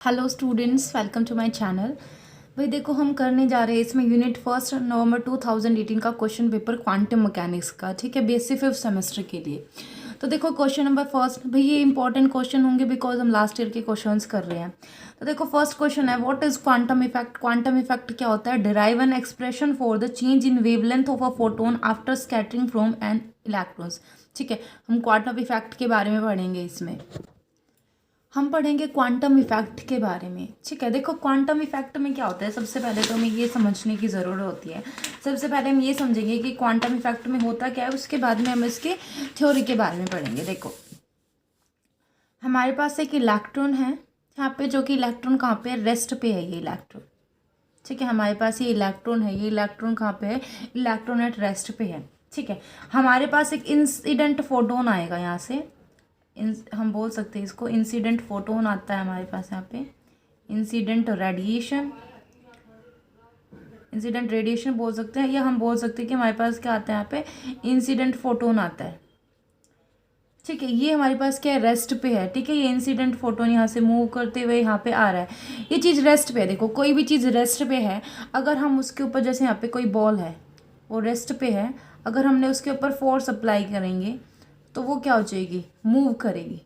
Hello students, welcome to my channel. भाई देखो, हम करने जा रहे हैं इसमें यूनिट फर्स्ट नवंबर 2018 का क्वेश्चन पेपर क्वांटम मैकेनिक्स का। ठीक है, बीएससी फिफ्थ सेमेस्टर के लिए। तो देखो क्वेश्चन नंबर फर्स्ट, भाई ये इंपॉर्टेंट क्वेश्चन होंगे बिकॉज हम लास्ट ईयर के क्वेश्चंस कर रहे हैं। तो देखो फर्स्ट क्वेश्चन है, what is quantum effect. Quantum effect क्या होता है? Derive an expression for the change in wavelength of a photon after scattering from an electrons. ठीक है, हम क्वांटम इफेक्ट के बारे में पढ़ेंगे। इसमें हम पढ़ेंगे क्वांटम इफेक्ट के बारे में। ठीक है, देखो क्वांटम इफेक्ट में क्या होता है, सबसे पहले तो हमें ये समझने की ज़रूरत होती है। सबसे पहले हम ये समझेंगे कि क्वांटम इफेक्ट में होता क्या है, उसके बाद में हम इसके थ्योरी के बारे में पढ़ेंगे। देखो हमारे पास एक इलेक्ट्रॉन है यहाँ पे, जो कि इलेक्ट्रॉन कहाँ पे है? रेस्ट पे है ये इलेक्ट्रॉन। ठीक है, हमारे पास ये इलेक्ट्रॉन है, ये इलेक्ट्रॉन कहाँ पे है? इलेक्ट्रॉन एट रेस्ट पे है। ठीक है, हमारे पास एक इंसिडेंट फोटोन आएगा यहाँ से। हम बोल सकते हैं इसको इंसिडेंट फोटोन आता है हमारे पास यहाँ पे। इंसिडेंट रेडिएशन, इंसिडेंट रेडिएशन बोल सकते हैं, या हम बोल सकते हैं कि हमारे पास क्या आता है यहाँ पे? इंसिडेंट फोटोन आता है। ठीक है, ये हमारे पास क्या है? रेस्ट पे है। ठीक है, ये इंसिडेंट फोटोन यहाँ से मूव करते हुए यहाँ पे आ रहा है। ये चीज़ रेस्ट पे है। देखो कोई भी चीज़ रेस्ट पे है, अगर हम उसके ऊपर, जैसे यहाँ पे कोई बॉल है वो रेस्ट पे है, अगर हमने उसके ऊपर फोर्स अप्लाई करेंगे तो वो क्या हो जाएगी? मूव करेगी।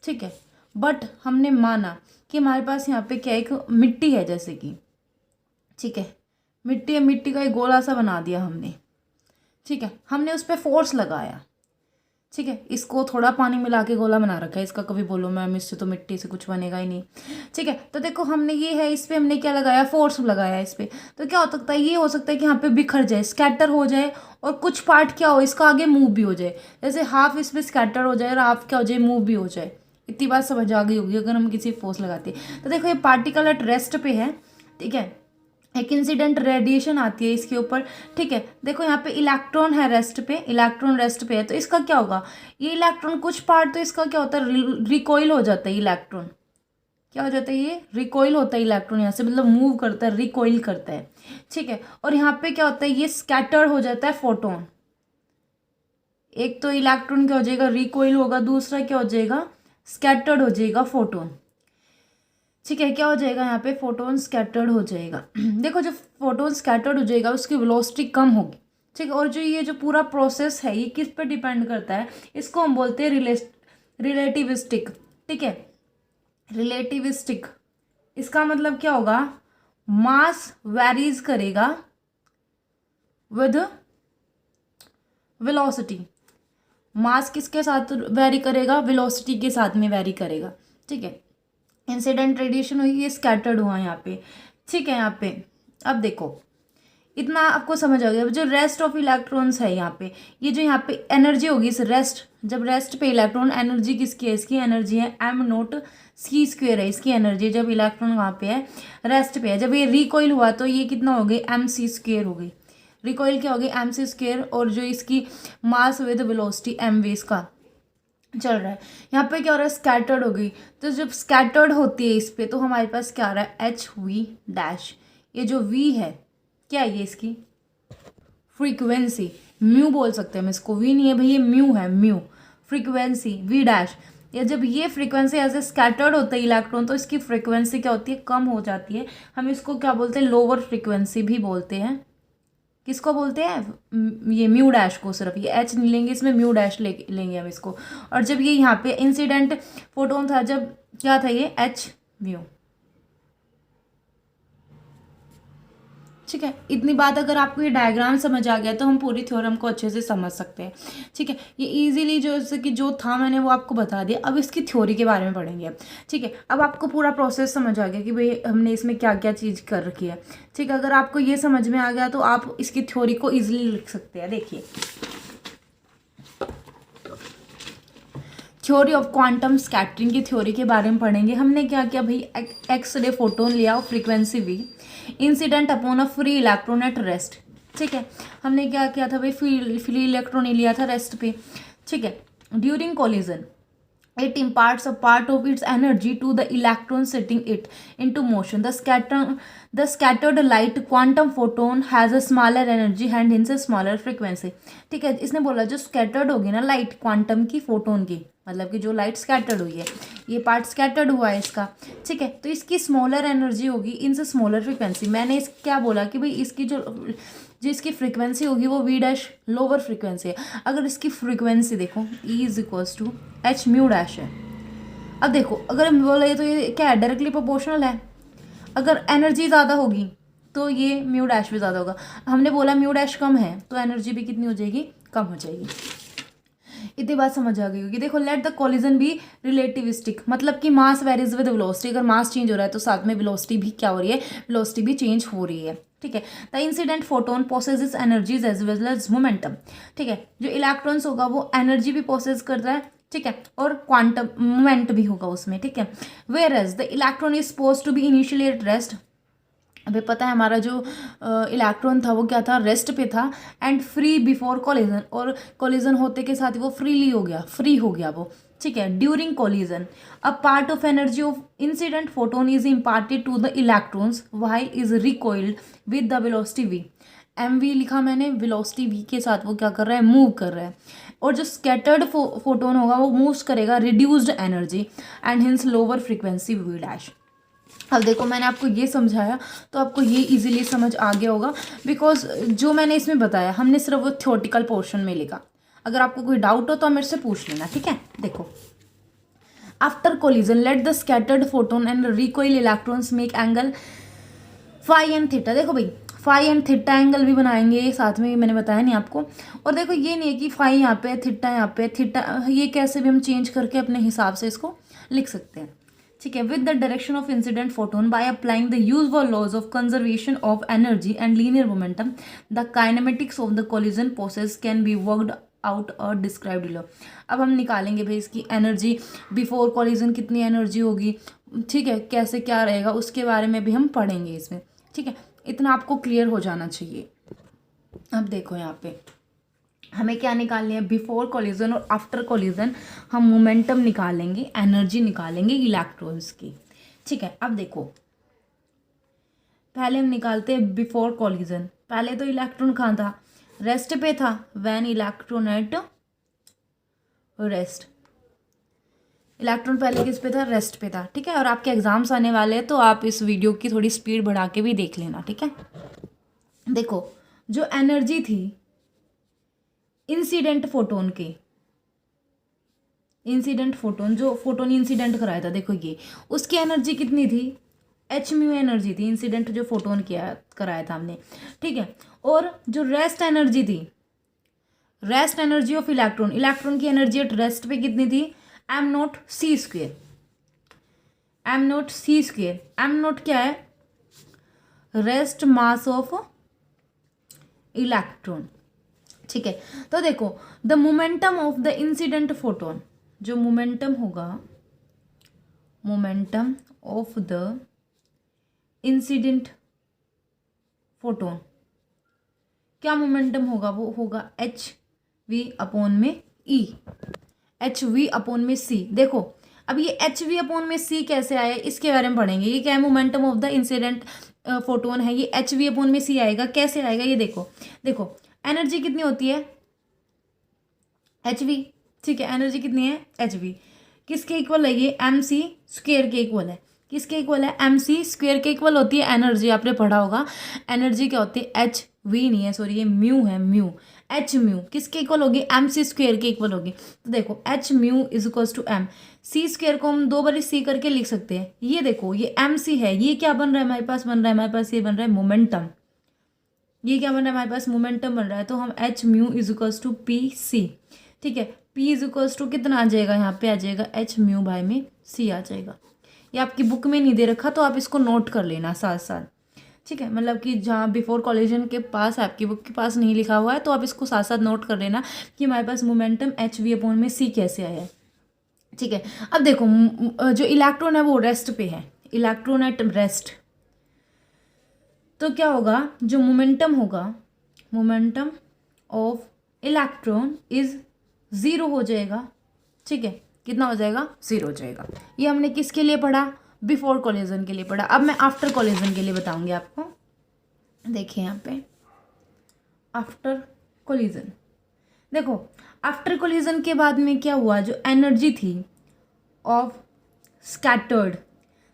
ठीक है, बट हमने माना कि हमारे पास यहाँ पे क्या, एक मिट्टी है जैसे कि, ठीक है, मिट्टी है, मिट्टी का एक गोला सा बना दिया हमने। ठीक है, हमने उस पर फोर्स लगाया। ठीक है, इसको थोड़ा पानी मिला के गोला बना रखा है, इसका कभी बोलो मैम इससे तो मिट्टी से कुछ बनेगा ही नहीं। ठीक है, तो देखो हमने ये है, इस पर हमने क्या लगाया? फोर्स लगाया इस पर। तो क्या हो सकता है? ये हो सकता है कि यहाँ पे बिखर जाए, स्कैटर हो जाए, और कुछ पार्ट क्या हो, इसका आगे मूव भी हो जाए। जैसे हाफ इस पर स्कैटर हो जाए और हाफ क्या हो जाए? मूव भी हो जाए। इतनी बात समझ आ गई होगी अगर हम किसी फोर्स लगाते हैं। तो देखो ये पार्टिकल एट रेस्ट पे है। ठीक है, एक इंसिडेंट रेडिएशन आती है इसके ऊपर। ठीक है, देखो यहाँ पे इलेक्ट्रॉन है रेस्ट पे, इलेक्ट्रॉन रेस्ट पे है, तो इसका क्या होगा? ये इलेक्ट्रॉन कुछ पार्ट तो इसका क्या होता है? रिकॉइल हो जाता है इलेक्ट्रॉन। क्या हो जाता है? ये रिकॉइल होता है इलेक्ट्रॉन यहाँ से, मतलब मूव करता है, रिकॉइल करता है। ठीक है, और यहाँ पे क्या होता है? ये स्कैटर हो जाता है फोटोन। एक तो इलेक्ट्रॉन क्या हो जाएगा? रिकॉइल होगा, दूसरा क्या हो जाएगा? स्कैटर्ड हो जाएगा फोटोन। ठीक है, क्या हो जाएगा यहाँ पे? फोटोन स्कैटर्ड हो जाएगा। देखो जब फोटोन स्कैटर्ड हो जाएगा उसकी वेलोसिटी कम होगी। ठीक है, और जो ये जो पूरा प्रोसेस है ये किस पे डिपेंड करता है? इसको हम बोलते हैं रिलेटिविस्टिक। ठीक है, रिलेटिविस्टिक, इसका मतलब क्या होगा? मास वेरीज करेगा विद वेलोसिटी। मास किसके साथ वेरी करेगा? वेलोसिटी के साथ में वेरी करेगा। ठीक है, इंसिडेंट रेडिएशन हुई, ये स्कैटर्ड हुआ यहाँ पे। ठीक है, यहाँ पे अब देखो इतना आपको समझ आ गया। जो रेस्ट ऑफ इलेक्ट्रॉन्स है यहाँ पे, ये जो यहाँ पे एनर्जी होगी इस रेस्ट, जब रेस्ट पे इलेक्ट्रॉन, एनर्जी किसकी है? इसकी एनर्जी है m0 c² है इसकी एनर्जी, जब इलेक्ट्रॉन वहाँ पे है, रेस्ट पे है। जब ये रिकॉइल हुआ तो ये कितना हो गई? mc² हो गई। रिकॉइल क्या हो गई? mc², और जो इसकी मास विद वेलोसिटी mv इसका चल रहा है। यहाँ पे क्या हो रहा है? स्कैटर्ड हो गई। तो जब स्कैटर्ड होती है इस पे, तो हमारे पास क्या आ रहा है? H V dash. ये जो वी है क्या है? ये इसकी फ्रीक्वेंसी, म्यू बोल सकते हैं हम इसको, वी नहीं है भाई, ये म्यू है, म्यू फ्रीक्वेंसी वी डैश। या जब ये फ्रीक्वेंसी ऐसे स्कैटर्ड होता है इलेक्ट्रॉन, तो इसकी फ्रीक्वेंसी क्या होती है? कम हो जाती है। हम इसको क्या बोलते हैं? लोअर फ्रीक्वेंसी भी बोलते हैं। किसको बोलते हैं? ये म्यू डैश को, सिर्फ ये एच नहीं लेंगे इसमें, म्यू डैश लेंगे हम इसको। और जब ये यहाँ पे इंसिडेंट फोटोन था, जब क्या था? ये एच म्यू। ठीक है, इतनी बात अगर आपको ये डायग्राम समझ आ गया तो हम पूरी थ्योरम को अच्छे से समझ सकते हैं। ठीक है, ये इजीली जैसे कि जो था मैंने वो आपको बता दिया। अब इसकी थ्योरी के बारे में पढ़ेंगे। ठीक है, अब आपको पूरा प्रोसेस समझ आ गया कि भाई हमने इसमें क्या क्या चीज़ कर रखी है। ठीक है, अगर आपको ये समझ में आ गया तो आप इसकी थ्योरी को ईजिली लिख सकते हैं। देखिए, थ्योरी ऑफ क्वांटम स्कैटरिंग की थ्योरी के बारे में पढ़ेंगे। हमने क्या किया भाई? एक्स रे फोटोन लिया और frequency V, incident upon a free electron at rest. ठीक है, हमने क्या किया था भाई? फ्री इलेक्ट्रॉन ही लिया था रेस्ट पे। ठीक है, during collision, it imparts a part of its energy to the electron setting it into motion. The scattered light quantum photon has a smaller energy and hence a smaller frequency. ठीक है, इसने बोला जो scattered होगी ना light quantum की photon की, मतलब कि जो लाइट स्कैटर्ड हुई है, ये पार्ट स्कैटर्ड हुआ है इसका, ठीक है, तो इसकी स्मॉलर एनर्जी होगी इन से स्मॉलर फ्रिक्वेंसी। मैंने इस क्या बोला कि भाई इसकी जो इसकी फ्रिक्वेंसी होगी वो वी डैश लोअर फ्रिक्वेंसी है। अगर इसकी फ्रिक्वेंसी देखो E is equals to H mu dash है। अब देखो अगर हम बोले तो ये क्या है, डायरेक्टली प्रोपोर्शनल है। अगर एनर्जी ज़्यादा होगी तो ये म्यू डैश भी ज़्यादा होगा। हमने बोला म्यू डैश कम है तो एनर्जी भी कितनी हो जाएगी, कम हो जाएगी। इतनी बात समझ आ गई होगी। देखो let the collision be relativistic, मतलब कि मास वेरीज विद वेलोसिटी। अगर मास चेंज हो रहा है तो साथ में वेलोसिटी भी क्या हो रही है, वेलोसिटी भी चेंज हो रही है, ठीक है। The incident photon possesses energies as well as momentum, ठीक है। जो इलेक्ट्रॉन्स होगा वो एनर्जी भी पोसेस करता है, ठीक है, और क्वांटम मोमेंट भी होगा उसमें, ठीक है। Whereas the electron is suppose to be initially at rest, अभी पता है हमारा जो इलेक्ट्रॉन था वो क्या था, रेस्ट पे था, एंड फ्री बिफोर कोलिजन, और कोलिजन होते के साथ ही वो फ्रीली हो गया, फ्री हो गया वो, ठीक है। During collision a part of energy of incident photon is imparted to the electrons while is recoiled with the velocity v। M V लिखा मैंने, वेलोसिटी v के साथ वो क्या कर रहा है, मूव कर रहा है। और जो स्कैटर्ड फोटोन होगा वो मूव करेगा reduced energy and hints lower frequency v dash. अब देखो मैंने आपको ये समझाया तो आपको ये इजीली समझ आ गया होगा, बिकॉज जो मैंने इसमें बताया हमने सिर्फ वो थ्योरेटिकल पोर्शन में लिखा। अगर आपको कोई डाउट हो तो मेरे से पूछ लेना, ठीक है। देखो after collision let the scattered photon and recoil electrons make angle phi and theta. देखो भाई फाई एंड थीटा एंगल भी बनाएंगे साथ में, मैंने बताया नहीं आपको। और देखो ये नहीं है कि फाई यहाँ पे थीटा यहाँ पे, थीटा ये कैसे भी हम चेंज करके अपने हिसाब से इसको लिख सकते हैं, ठीक है। With the direction of incident photon by applying the usual laws of conservation of energy and linear momentum the kinematics of the collision process can be worked out और डिस्क्राइब्ड बिलो। अब हम निकालेंगे भाई इसकी एनर्जी बिफोर कोलिजन कितनी energy होगी, ठीक है, कैसे क्या रहेगा उसके बारे में भी हम पढ़ेंगे इसमें, ठीक है। इतना आपको क्लियर हो जाना चाहिए। अब देखो यहाँ पे हमें क्या निकालनी है, बिफोर कोलिजन और आफ्टर कोलिजन हम मोमेंटम निकालेंगे, एनर्जी निकालेंगे इलेक्ट्रॉन्स की, ठीक है। अब देखो पहले हम निकालते हैं बिफोर कोलिजन। पहले तो इलेक्ट्रॉन कहाँ था, रेस्ट पे था, when electron at rest. Electron पहले किस पे था, रेस्ट पे था, ठीक है। और आपके एग्जाम्स आने वाले हैं तो आप इस वीडियो की थोड़ी स्पीड बढ़ा के भी देख लेना, ठीक है। देखो जो एनर्जी थी इंसिडेंट फोटोन के, इंसिडेंट फोटोन जो फोटोन इंसिडेंट कराया था, देखो ये उसकी एनर्जी कितनी थी, एच म्यू एनर्जी थी, इंसिडेंट जो फोटोन किया कराया था हमने, ठीक है। और जो रेस्ट एनर्जी थी, rest energy of electron, electron की एनर्जी एट रेस्ट पे कितनी थी, M naught C square, M naught C square. M naught क्या है, रेस्ट मास ऑफ इलेक्ट्रॉन, ठीक है। तो देखो the momentum of the incident photon, जो मोमेंटम होगा, momentum of the incident photon, क्या मोमेंटम होगा, वो होगा एच वी अपॉन में ई, एच वी अपॉन में सी। देखो अब ये एच वी अपॉन में सी कैसे आया इसके बारे में पढ़ेंगे। ये क्या है, momentum of the incident photon है, ये एच वी अपॉन में सी आएगा, कैसे आएगा ये देखो। देखो एनर्जी कितनी होती है, एच वी, ठीक है, एनर्जी कितनी है, एच वी, किसके इक्वल है ये, एम सी स्क्वेयर के इक्वल है, किसके इक्वल है, एम सी स्क्वेयर के इक्वल होती है एनर्जी, आपने पढ़ा होगा। एनर्जी क्या होती है, एच वी नहीं है, सॉरी ये म्यू है, म्यू, एच म्यू किसके इक्वल होगी, एम सी स्क्वेयर के इक्वल होगी। तो देखो H mu is equals to M, C square को हम दो बार सी करके लिख सकते हैं। ये देखो ये एम सी है, ये क्या बन रहा है हमारे पास, बन रहा है हमारे पास, ये बन रहा है मोमेंटम, ये क्या बन रहा है हमारे पास, मोमेंटम बन रहा है। तो हम H mu is equals to P C, ठीक है। पी इज इक्वल्स टू कितना आ जाएगा, यहाँ पे आ जाएगा एच म्यू बाय में सी आ जाएगा। ये आपकी बुक में नहीं दे रखा तो आप इसको नोट कर लेना साथ साथ, ठीक है। मतलब कि जहाँ बिफोर कोलिजन के पास आपकी बुक के पास नहीं लिखा हुआ है तो आप इसको साथ साथ नोट कर लेना कि हमारे पास मोमेंटम एच वी अपॉन में सी कैसे आया है, ठीक है। अब देखो जो इलेक्ट्रॉन है वो रेस्ट पे है, इलेक्ट्रॉन एट रेस्ट, तो क्या होगा, जो मोमेंटम होगा, momentum of electron is zero हो जाएगा, ठीक है, कितना हो जाएगा, 0 हो जाएगा। ये हमने किसके लिए पढ़ा, बिफोर कोलिजन के लिए पढ़ा। अब मैं आफ्टर कोलिजन के लिए बताऊंगी आपको। देखिए यहाँ पे आफ्टर कोलिजन, देखो आफ्टर कोलिजन के बाद में क्या हुआ, जो एनर्जी थी ऑफ स्कैटर्ड,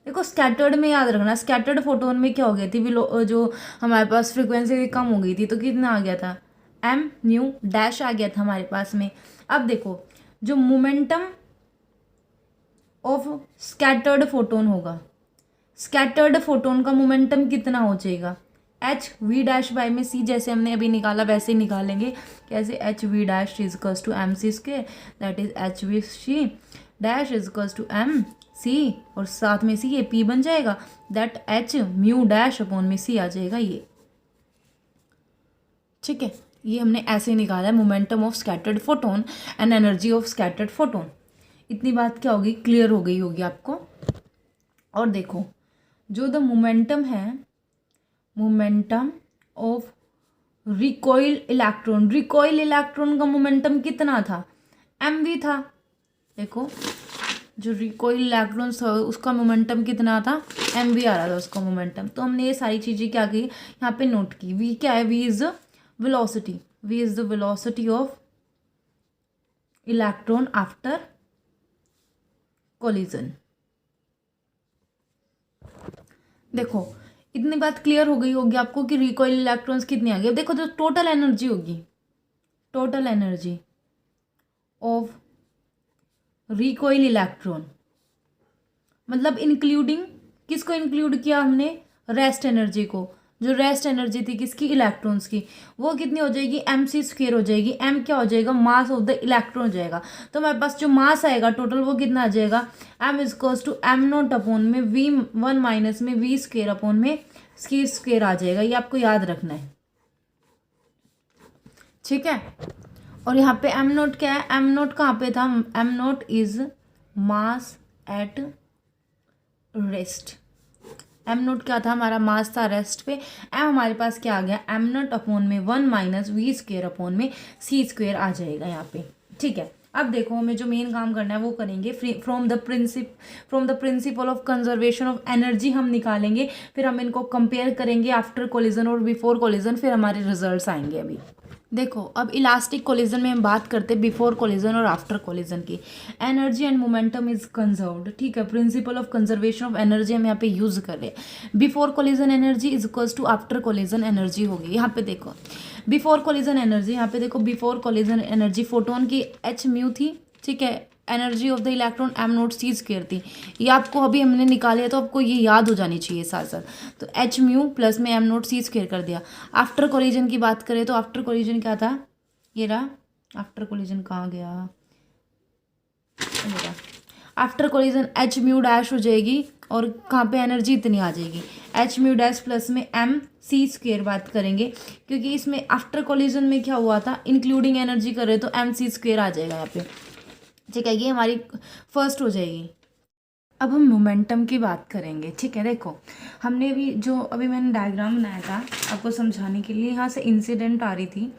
देखो स्कैटर्ड में याद रखना, स्कैटर्ड फोटोन में क्या हो गई थी, जो हमारे पास फ्रिक्वेंसी कम हो गई थी, तो कितना आ गया था, एम न्यू डैश आ गया था हमारे पास में। अब देखो जो मोमेंटम ऑफ स्कैटर्ड फोटोन होगा, स्कैटर्ड फोटोन का मोमेंटम कितना हो जाएगा, एच वी डैश बाई में सी, जैसे हमने अभी निकाला वैसे ही निकालेंगे। कैसे, H V dash is equals to M C square, that is H V C dash is equals to M C, और साथ में सी ये पी बन जाएगा, that H mu dash upon में सी आ जाएगा ये। ठीक है, ये हमने ऐसे निकाला है momentum of scattered photon and energy of scattered photon. इतनी बात क्या होगी, क्लियर हो गई होगी आपको। और देखो जो द मोमेंटम है, momentum of recoil electron, recoil electron का मोमेंटम कितना था, एम वी था। देखो जो रिकॉइल इलेक्ट्रॉन था उसका मोमेंटम कितना था, एम वी आ रहा था उसका मोमेंटम। तो हमने ये सारी चीज़ें क्या की, यहाँ पे नोट की। वी क्या है, V is the velocity, V is the velocity of electron after collision. देखो इतनी बात क्लियर हो गई होगी आपको कि रिकॉइल इलेक्ट्रॉन्स कितने आ गए। देखो जो टोटल एनर्जी होगी, total energy of recoil electron, मतलब इंक्लूडिंग किसको इंक्लूड किया हमने, रेस्ट एनर्जी को। जो रेस्ट एनर्जी थी किसकी, इलेक्ट्रॉन्स की, वो कितनी हो जाएगी, एम सी स्क्वायर हो जाएगी। एम क्या हो जाएगा, मास ऑफ द इलेक्ट्रॉन हो जाएगा। तो हमारे पास जो मास आएगा टोटल वो कितना आ जाएगा, M is equals to M naught upon में वी वन माइनस में वी स्क्वायर अपॉन में सी स्क्वायर आ जाएगा। ये आपको याद रखना है, ठीक है। और यहाँ पे एम नोट क्या है, एम नोट कहाँ पे था, M naught is mass at rest. M naught क्या था, हमारा मास था रेस्ट पे। एम हमारे पास क्या आ गया, एम नोट अपॉन में 1 माइनस वी स्क्वेयर अपॉन में सी स्क्वेयर आ जाएगा यहाँ पे। ठीक है, अब देखो हमें जो मेन काम करना है वो करेंगे। From the principal of conservation of energy हम निकालेंगे, फिर हम इनको कंपेयर करेंगे आफ्टर कोलिजन और बिफोर कोलिजन, फिर हमारे रिजल्ट्स आएंगे। अभी देखो अब इलास्टिक कोलिजन में हम बात करते हैं बिफोर कोलिजन और आफ्टर कोलिजन की। Energy and momentum is conserved, ठीक है। Principle of conservation of energy हम यहाँ पे यूज कर रहे हैं। Before collision energy is equals to after collision energy होगी। यहाँ पे देखो बिफोर कोलिजन एनर्जी, यहाँ पे देखो बिफोर कोलिजन एनर्जी फोटोन की एच म्यू थी, ठीक है। Energy of the electron M note C square थी। ये आपको अभी हमने निकाले तो आपको ये याद हो जानी चाहिए साथ साथ। तो एच म्यू प्लस में एम नोट सी स्क्वायर कर दिया। आफ्टर कोलिजन की बात करें तो आफ्टर कोलिजन क्या था, ये रहा। आफ्टर कोलिजन कहाँ गया, मेरा after collision H mu dash हो जाएगी और कहाँ पे एनर्जी इतनी आ जाएगी, एच म्यू डैश प्लस में एम सी स्क्वेयर बात करेंगे, क्योंकि इसमें आफ्टर कोलिजन में क्या हुआ था, इंक्लूडिंग एनर्जी करे तो एम सी स्क्वेयर आ जाएगा यहाँ पे, ठीक है। ये हमारी फर्स्ट हो जाएगी। अब हम मोमेंटम की बात करेंगे, ठीक है। देखो हमने भी जो अभी मैंने डायग्राम बनाया था आपको समझाने के लिए, यहाँ से इंसिडेंट आ रही थी,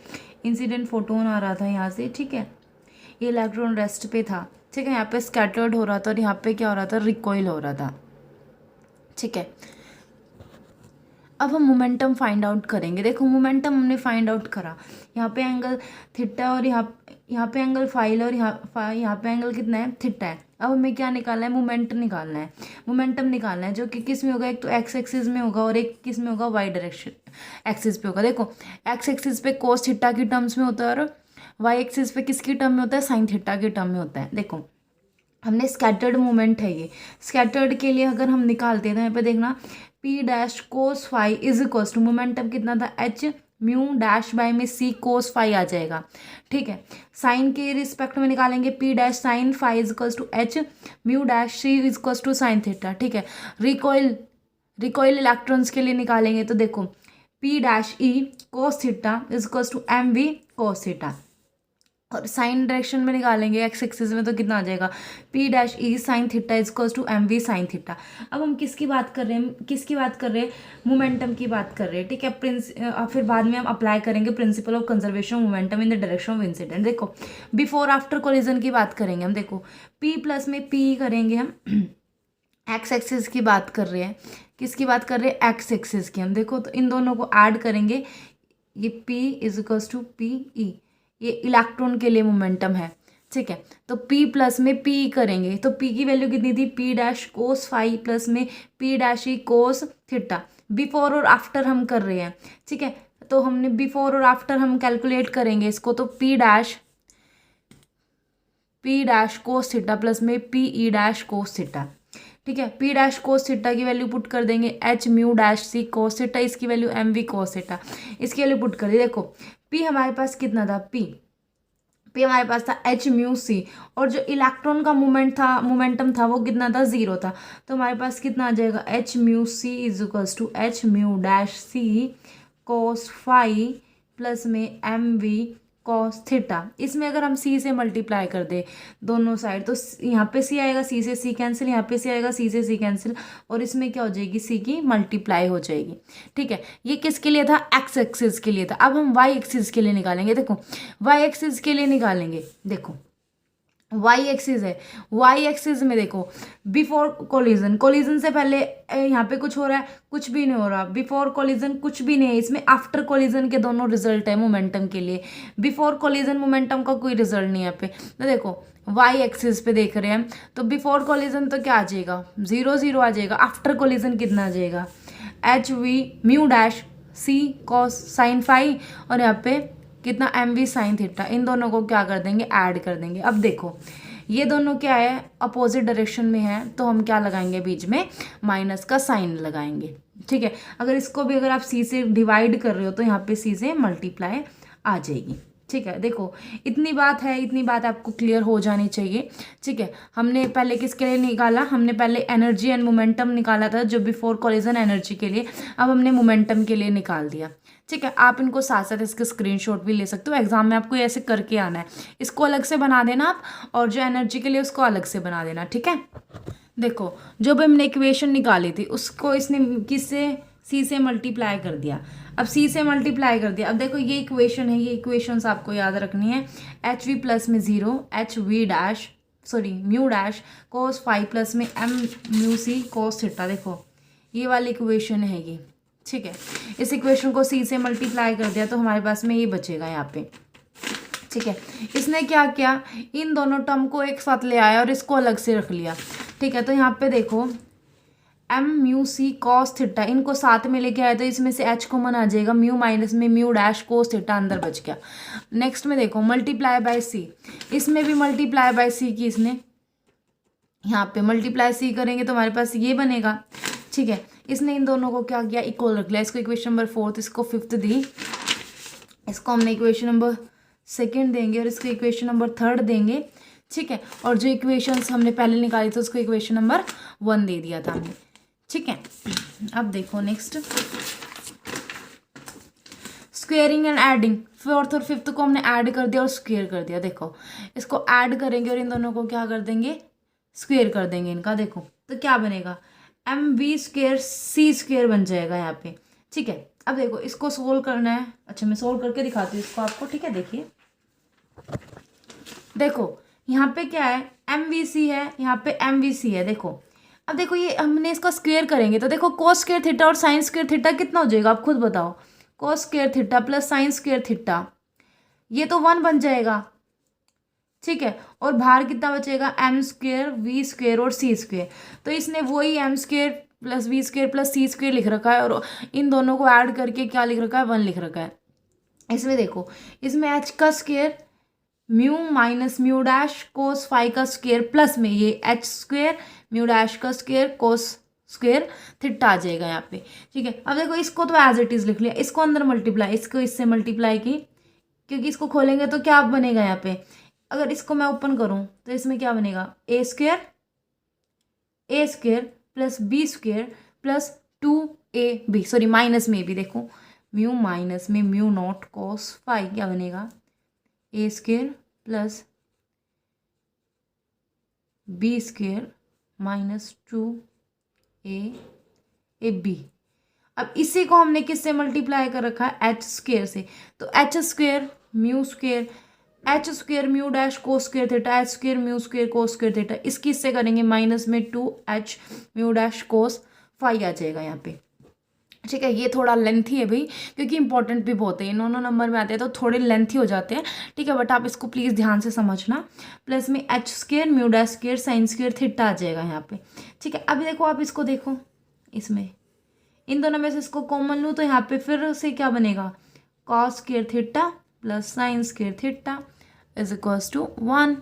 इंसिडेंट फोटोन आ रहा था यहाँ से, ठीक है। ये इलेक्ट्रॉन रेस्ट पे था, ठीक है। यहाँ पे स्कैटर्ड हो रहा था और यहाँ पे क्या हो रहा था, रिकॉइल हो रहा था, ठीक है। अब हम मोमेंटम फाइंड आउट करेंगे। देखो मोमेंटम हमने फाइंड आउट करा, यहाँ पे एंगल थीटा और यहाँ पे एंगल फाइल और यहाँ पे एंगल कितना है, थीटा है। अब हमें क्या निकालना है, मोमेंटम निकालना है। मोमेंटम निकालना है जो कि किस में होगा, एक तो एक्स एक्सिस में होगा और एक किस में होगा, वाई डायरेक्शन एक्सिस पे होगा। देखो एक्स एक्सिस पे कोस थीटा की टर्म्स में होता है और वाई एक्सिस पे किसकी टर्म में होता है, साइन थीटा की टर्म में होता है। देखो हमने स्कैटर्ड मोमेंट है, ये स्कैटर्ड के लिए अगर हम निकालते हैं तो यहाँ पे देखना P dash cos phi is equals to momentum कितना था, एच म्यू डैश बाय में सी कोस फाई आ जाएगा, ठीक है। साइन के रिस्पेक्ट में निकालेंगे, P dash sine phi is equals to H mu dash C is equals to sine theta, ठीक है। रिकॉइल इलेक्ट्रॉन्स के लिए निकालेंगे तो देखो P dash E cos theta is equals to M V cos theta. और साइन डायरेक्शन में निकालेंगे एक्स एक्सिस में तो कितना आ जाएगा, P dash E sine theta is equals to M V sine theta. अब हम किसकी बात कर रहे हैं, किसकी बात कर रहे हैं, मोमेंटम की बात कर रहे हैं, ठीक है। फिर बाद में हम अप्लाई करेंगे principal of conservation of momentum in the direction of incident. देखो बिफोर आफ्टर कोलिजन की बात करेंगे हम, देखो पी प्लस में पी करेंगे हम, एक्स एक्सिस की बात कर रहे हैं, किसकी बात कर रहे हैं, एक्स एक्सिस की। हम देखो तो इन दोनों को ऐड करेंगे, ये P is equals to P E, ये इलेक्ट्रॉन के लिए मोमेंटम है, ठीक है। तो P प्लस में P करेंगे तो P की वैल्यू कितनी थी, P dash cos phi plus में P dash E cos theta. Before और आफ्टर हम कर रहे हैं, ठीक है। तो हमने बिफोर और आफ्टर हम कैलकुलेट करेंगे इसको, तो P dash cos theta plus में P E dash cos theta, ठीक है। P डैश कोस थीटा की वैल्यू पुट कर देंगे H mu dash C cos theta, इसकी value M V cos theta, इसकी वैल्यू पुट कर दी। देखो P हमारे पास कितना था, P हमारे पास था एच म्यू सी, और जो इलेक्ट्रॉन का मोमेंटम था वो कितना था, 0 था। तो हमारे पास कितना आ जाएगा, H mu C is equals to H mu dash C cos phi plus में एम वी कॉस थीटा। इसमें अगर हम सी से मल्टीप्लाई कर दे दोनों साइड, तो यहाँ पे सी आएगा, सी से सी कैंसिल, यहाँ पे सी आएगा, सी से सी कैंसिल, और इसमें क्या हो जाएगी, सी की मल्टीप्लाई हो जाएगी, ठीक है। ये किसके लिए था, एक्स एक्सिस के लिए था। अब हम वाई एक्सिस के लिए निकालेंगे। देखो वाई एक्सिस के लिए निकालेंगे, देखो वाई एक्सिस है, वाई एक्सिस में देखो बिफोर कोलिजन, कोलिजन से पहले यहाँ पे कुछ हो रहा है, कुछ भी नहीं हो रहा। बिफोर कोलिजन कुछ भी नहीं है इसमें, आफ्टर कोलिजन के दोनों रिजल्ट है मोमेंटम के लिए। बिफोर कोलिजन मोमेंटम का कोई रिजल्ट नहीं है यहाँ पे। तो देखो वाई एक्सिस पे देख रहे हैं, तो बिफोर कोलिजन तो क्या आ जाएगा, 0 0 आ जाएगा। आफ्टर कोलिजन कितना आ जाएगा, H we mu dash C cos sine phi, और यहाँ पे कितना एम वी साइन थीटा। इन दोनों को क्या कर देंगे, ऐड कर देंगे। अब देखो ये दोनों क्या है, अपोजिट डायरेक्शन में है, तो हम क्या लगाएंगे, बीच में माइनस का साइन लगाएंगे, ठीक है। अगर इसको भी अगर आप सी से डिवाइड कर रहे हो तो यहाँ पे सी से मल्टीप्लाई आ जाएगी, ठीक है। देखो इतनी बात है, इतनी बात आपको क्लियर हो जानी चाहिए, ठीक है। हमने पहले किसके लिए निकाला, हमने पहले एनर्जी एंड मोमेंटम निकाला था जो बिफोर कोलिजन एनर्जी के लिए, अब हमने मोमेंटम के लिए निकाल दिया, ठीक है। आप इनको साथ साथ इसके स्क्रीनशॉट भी ले सकते हो, एग्जाम में आपको ऐसे करके आना है। इसको अलग से बना देना आप, और जो एनर्जी के लिए उसको अलग से बना देना, ठीक है। देखो जो भी हमने इक्वेशन निकाली थी उसको इसने किससे, सी से मल्टीप्लाई कर दिया। अब सी से मल्टीप्लाई कर दिया, अब देखो ये इक्वेशन है, ये इक्वेशंस आपको याद रखनी है। एच वी प्लस में 0, H V dash mu dash cos phi plus में M mu C cos theta. देखो ये वाली इक्वेशन है ये, ठीक है। इस इक्वेशन को सी से मल्टीप्लाई कर दिया तो हमारे पास में ये बचेगा यहाँ पे, ठीक है। इसने क्या किया, इन दोनों टर्म को एक साथ ले आया और इसको अलग से रख लिया, ठीक है। तो यहाँ पे देखो M mu C cos theta, इनको साथ में लेके आया तो इसमें से एच कॉमन आ जाएगा, म्यू माइनस में म्यू डैश कोस थीटा अंदर बच गया। नेक्स्ट में देखो मल्टीप्लाई बाय सी, इसमें भी मल्टीप्लाई बाय सी की इसने, यहाँ पे मल्टीप्लाई सी करेंगे तो हमारे पास ये बनेगा, ठीक है। इसने इन दोनों को क्या किया, इक्वल रख लिया। इसको इक्वेशन नंबर 4, इसको 5th दी, इसको हमने इक्वेशन नंबर 2 देंगे और इसको इक्वेशन नंबर 3 देंगे, ठीक है। और जो इक्वेशंस हमने पहले निकाली थी उसको इक्वेशन नंबर 1 दे दिया था हमने, ठीक है। अब देखो next squaring and adding, 4th और 5th को हमने ऐड कर दिया और स्क्वेयर कर दिया। देखो इसको ऐड करेंगे और इन दोनों को क्या कर देंगे, स्क्वेयर कर देंगे इनका। देखो तो क्या बनेगा, M we square C square बन जाएगा यहाँ पे, ठीक है। अब देखो इसको सोल्व करना है, अच्छा मैं सोल्व करके दिखाती हूँ इसको आपको, ठीक है। देखिए देखो यहाँ पे क्या है, एम वी सी है, यहाँ पे एम वी सी है। देखो अब देखो ये हमने इसका स्क्वेयर करेंगे तो देखो कोस स्क्वेयर थीटा और साइन स्क्वेयर थीटा कितना हो जाएगा, आप खुद बताओ। कोस square theta plus sine square theta, ये तो 1 बन जाएगा, ठीक है। और बाहर कितना बचेगा, एम स्क्वेयर वी स्क्वेयर और सी स्क्वेयर। तो इसने वही M square plus V square plus C square लिख रखा है और इन दोनों को ऐड करके क्या लिख रखा है, 1 लिख रखा है। इसमें देखो इसमें एच का square mu minus mu dash cos five का स्क्वेयर प्लस में ये एच स्क्वेयर म्यू डैश का स्क्वेयर कोस स्क्वेयर थीटा आ जाएगा यहाँ पे, ठीक है। अब देखो इसको तो एज इट इज लिख लिया, इसको अंदर मल्टीप्लाई, इसको इससे मल्टीप्लाई की, क्योंकि इसको खोलेंगे तो क्या बनेगा यहाँ पे, अगर इसको मैं ओपन करूँ तो इसमें क्या बनेगा, A square plus B square plus 2ab, sorry minus में भी देखो म्यू माइनस में म्यू नॉट कॉस फाइव क्या बनेगा, A square plus B square minus 2ab। अब इसी को हमने किससे मल्टीप्लाई कर रखा है, एच स्क्वेयर से। तो h square mu square, h square mu dash cos square theta, h square mu square cos square theta, इसकी इससे करेंगे माइनस में 2h mu dash cos phi आ जाएगा यहाँ पे। ठीक है, ये थोड़ा लेंथी है भाई, क्योंकि इंपॉर्टेंट भी बहुत है, इन दोनों नंबर में आते हैं तो थोड़े लेंथी हो जाते हैं। ठीक है, बट आप इसको प्लीज़ ध्यान से समझना। प्लस में h square mu dash square sine square theta आ जाएगा यहाँ पे। ठीक है, अभी देखो आप इसको देखो, इसमें इन दोनों में से इसको कॉमन लूँ तो यहाँ पे फिर से क्या बनेगा, cos square theta plus sine square theta is equals to 1।